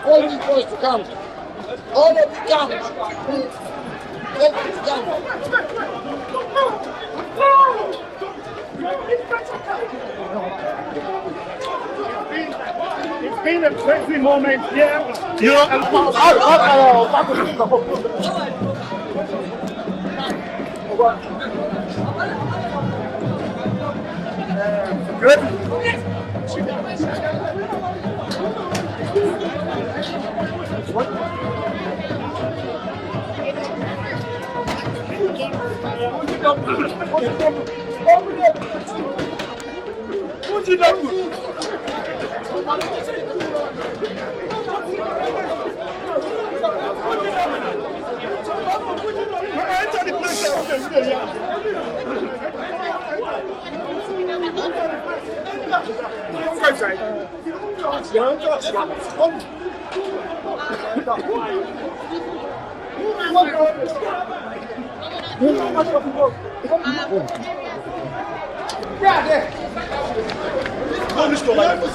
All these boys to come. All of you come. Let's come. It's been a crazy moment here. Good.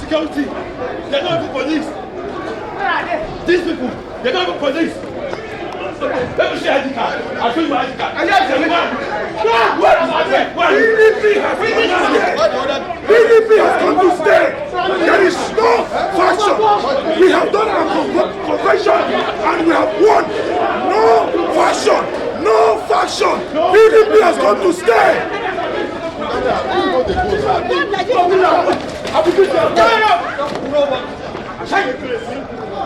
Security. They're not even police. These people, they're not even police. Let me see ID card. I'll show you my ID card. Where is my friend? PDP has come to stay. There is no faction. We have done our convention and we have won. No faction. No faction. PDP has come to stay.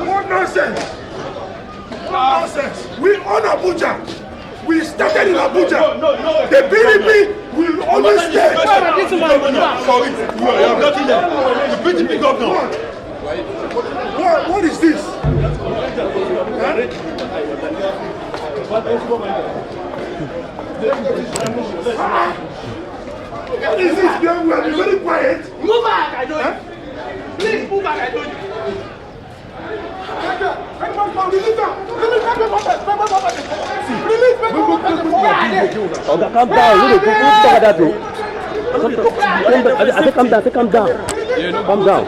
What nonsense! Nonsense! We own Abuja. We started in Abuja. The PDP will always stay. The PDP governor. What is this? What is this? We are very quiet. Move back, I told you. Please move back, I told you. Calm down. You don't talk about that, bro. I said calm down. Calm down. Calm down.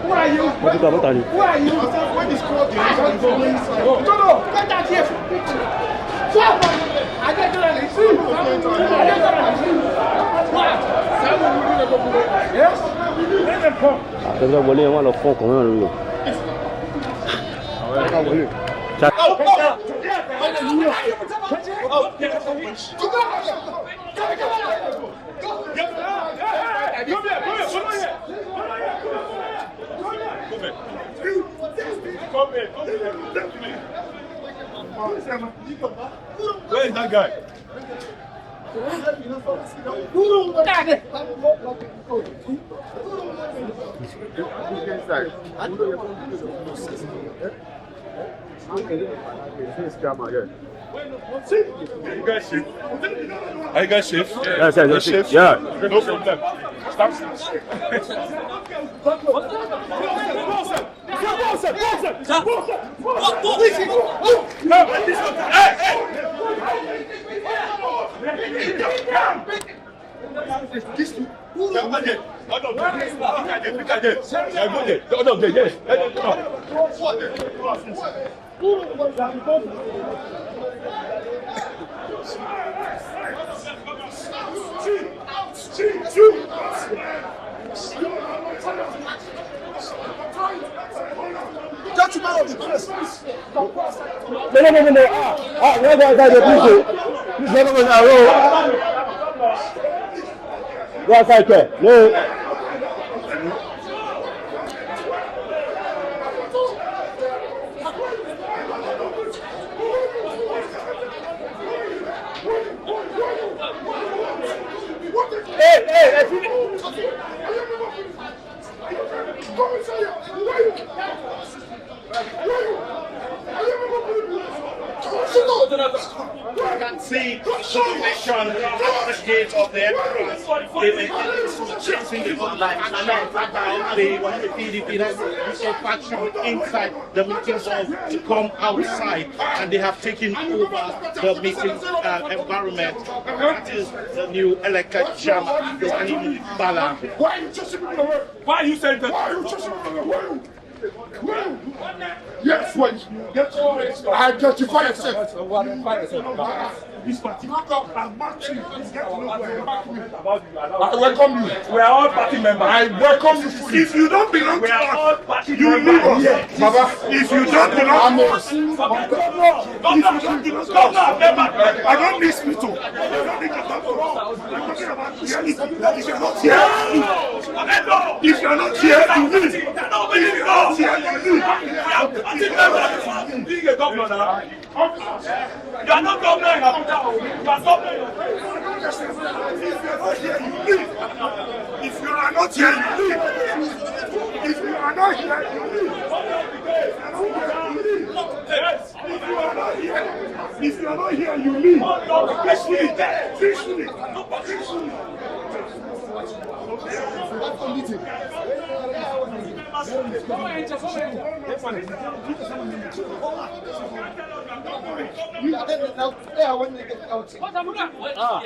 Who are you? When this court is going, get that here. Yes? Let them come. Where is that guy? You guys shift? Are you guys shift? Yes, Shift? yeah. No problem. Stop. No. Where guys are the people? Please never go now. Go outside there. No. You can see the situation at the gate of the entrance. They were chasing the PDP, the faction inside the meeting hall to come outside, and they have taken over the meeting environment. That is the new elected chairman, Bala. Why are you chasing me away? Why are you saying that? Why are you chasing me away? Yes, wait. Identify yourself. This party. I'm marching. I welcome you. We are all party members. I welcome you fully. If you don't belong to us, you leave us. Baba, if you don't belong to us, I don't need spiritual. I don't need to talk to us. I'm talking about reality. If you're not here, you leave. If you're not here, you leave. Being a governor now. You are not governor in Abuja. You are governor. If you are not here, you leave. If you are not here, you leave. If you are not here, if you are not here, you leave. Peacefully. Ah,